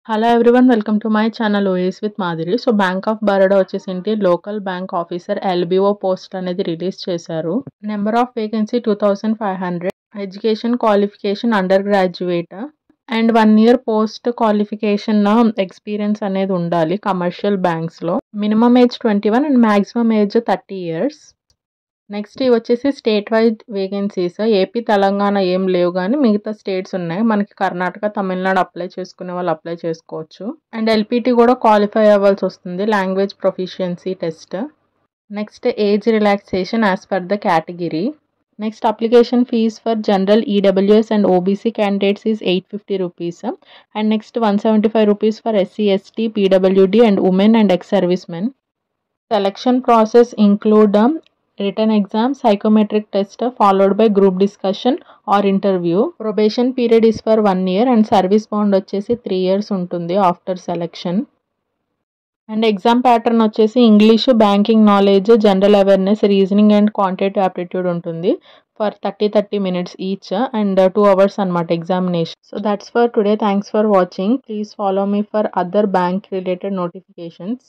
Hello everyone welcome to my channel OS with మాదిరి. So bank of Baroda వచ్చేసింటి local bank officer LBO post అనేది release చేశారు. Number of vacancy 2500. Education qualification under graduate and 1 year post qualification experience అనేది ఉండాలి commercial బ్యాంక్స్లో. Minimum age 21 and maximum age 30 years. Next ఇవి వచ్చేసి state wide vacancies. AP Telangana ఏం లేవు కానీ మిగతా స్టేట్స్ ఉన్నాయి. మనకి కర్ణాటక తమిళనాడు అప్లై చేసుకునే వాళ్ళు అప్లై చేసుకోవచ్చు. అండ్ ఎల్పిటి కూడా క్వాలిఫై అవ్వాల్సి వస్తుంది, language proficiency test. Next age relaxation as per the category. Next application fees for general EWS and OBC candidates is 850 rupees. And next 175 rupees for SC ST PWD and women and ex servicemen. Selection process include written exam, psychometric test followed by group discussion or interview. Probation period is for 1 year and service bond వచ్చేసి 3 years ఉంటుంది after selection. And exam pattern వచ్చేసి English, banking knowledge, general awareness, reasoning and quantitative aptitude ఉంటుంది for 30 minutes each and 2 hours అనమాట examination. So that's for today. Thanks for watching. Please follow me for other bank related notifications.